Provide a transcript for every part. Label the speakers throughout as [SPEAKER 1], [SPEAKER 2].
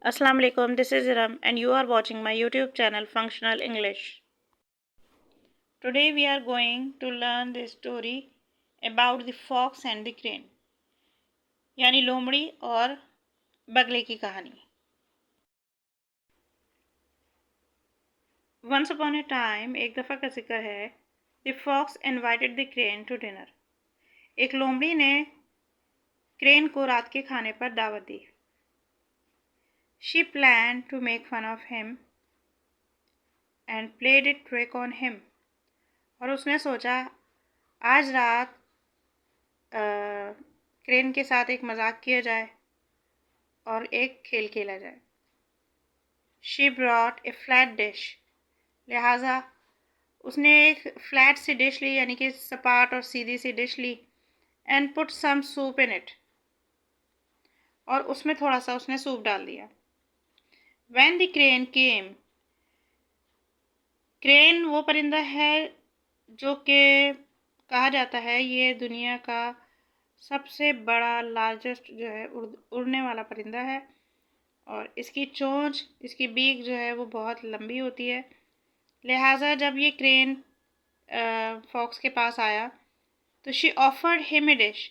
[SPEAKER 1] Assalamu alaikum, this is Iram and you are watching my YouTube channel Functional English. Today we are going to learn the story about the fox and the crane, यानी लोमड़ी और बगले की कहानी. Once upon a time, एक दफ़ा का जिक्र है, the fox invited the crane to dinner. एक लोमड़ी ने क्रेन को रात के खाने पर दावत दी. She planned to make fun of him and played a trick on him. और उसने सोचा आज रात क्रेन के साथ एक मजाक किया जाए और एक खेल खेला जाए. She brought a flat dish. लिहाजा उसने एक फ्लैट सी डिश ली, यानी कि सपाट और सीधी सी डिश ली. And put some soup in it. और उसमें थोड़ा सा उसने सूप डाल दिया. When the crane came. Crane वो परिंदा है जो कि कहा जाता है ये दुनिया का सबसे बड़ा लार्जेस्ट जो है उड़ने वाला परिंदा है, और इसकी चोंच, इसकी बीक जो है वो बहुत लंबी होती है. लिहाजा जब ये क्रेन फॉक्स के पास आया तो she offered him a dish.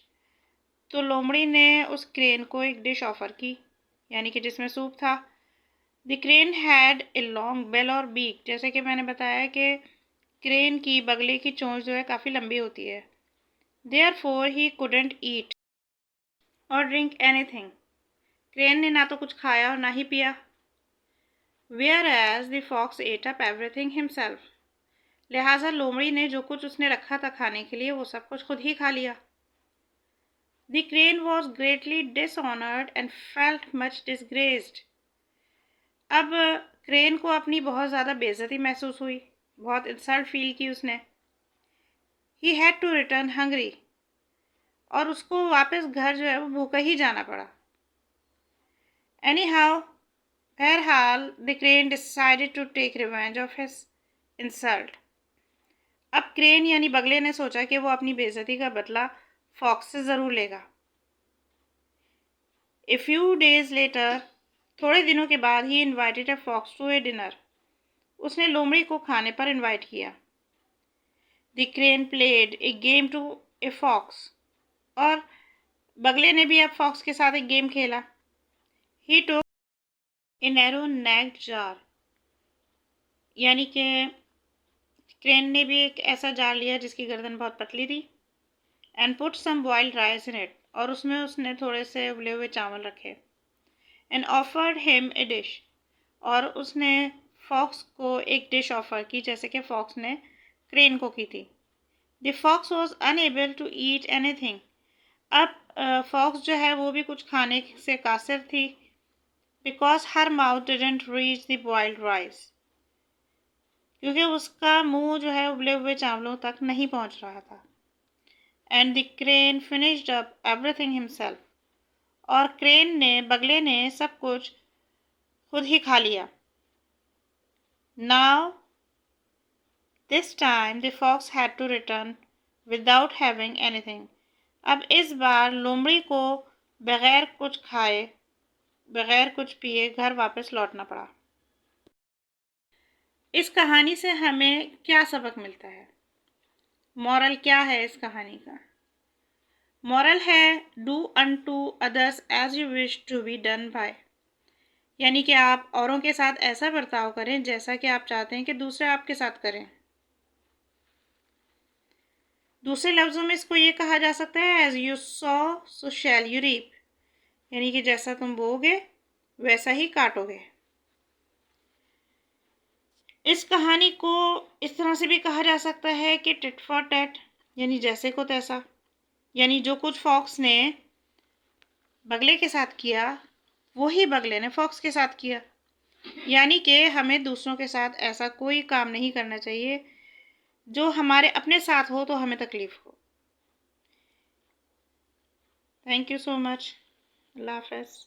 [SPEAKER 1] तो लोमड़ी ने उस क्रेन को एक डिश ऑफ़र की, यानी कि जिसमें सूप था. The crane had a long bill और बीक. जैसे कि मैंने बताया कि क्रेन की बगले की चोंच जो है काफ़ी लंबी होती है. Therefore he couldn't eat or drink anything. Crane ने ना तो कुछ खाया और ना ही पिया. Whereas the fox ate up everything himself. लिहाजा लोमड़ी ने जो कुछ उसने रखा था खाने के लिए वो सब कुछ खुद ही खा लिया. The crane was greatly dishonored and felt much disgraced. अब क्रेन को अपनी बहुत ज़्यादा बेइज्जती महसूस हुई, बहुत इंसल्ट फील की उसने. He had to return hungry. और उसको वापस घर जो है वो भूखा ही जाना पड़ा. Anyhow, बहरहाल the crane decided to take revenge of his insult. अब क्रेन यानी बगले ने सोचा कि वो अपनी बेइज्जती का बदला फॉक्स से ज़रूर लेगा. A few days later, थोड़े दिनों के बाद ही invited a fox to a dinner. उसने लोमड़ी को खाने पर इनवाइट किया. The crane played a game to a fox. और बगले ने भी अब फॉक्स के साथ एक गेम खेला. He took a narrow necked jar. यानी कि क्रेन ने भी एक ऐसा जार लिया जिसकी गर्दन बहुत पतली थी. And put some boiled rice in it. और उसमें उसने थोड़े से उबले हुए चावल रखे. And offered him a dish. और उसने फॉक्स को एक डिश ऑफ़र की जैसे कि फॉक्स ने क्रेन को की थी. The fox was unable to eat anything. अब फॉक्स जो है वो भी कुछ खाने से कासिर थी. Because her mouth didn't reach the boiled rice. क्योंकि उसका मुंह जो है उबले हुए चावलों तक नहीं पहुंच रहा था. And the crane finished up everything himself. और क्रेन ने, बगले ने सब कुछ खुद ही खा लिया. Now, this time the fox had to return without having anything. अब इस बार लोमड़ी को बगैर कुछ खाए, बगैर कुछ पिए घर वापस लौटना पड़ा. इस कहानी से हमें क्या सबक मिलता है? मॉरल क्या है इस कहानी का? मॉरल है do unto others as you wish to be done by. यानी कि आप औरों के साथ ऐसा बर्ताव करें जैसा कि आप चाहते हैं कि दूसरे आपके साथ करें. दूसरे लफ्ज़ों में इसको ये कहा जा सकता है as you sow so shall you reap. यानी कि जैसा तुम बोओगे वैसा ही काटोगे. इस कहानी को इस तरह से भी कहा जा सकता है कि टिट फॉर टैट, यानी जैसे को तैसा. यानी जो कुछ फॉक्स ने बगले के साथ किया वही बगले ने फॉक्स के साथ किया. यानी कि हमें दूसरों के साथ ऐसा कोई काम नहीं करना चाहिए जो हमारे अपने साथ हो तो हमें तकलीफ़ हो. Thank you so much. अल्लाह हाफ़िज़.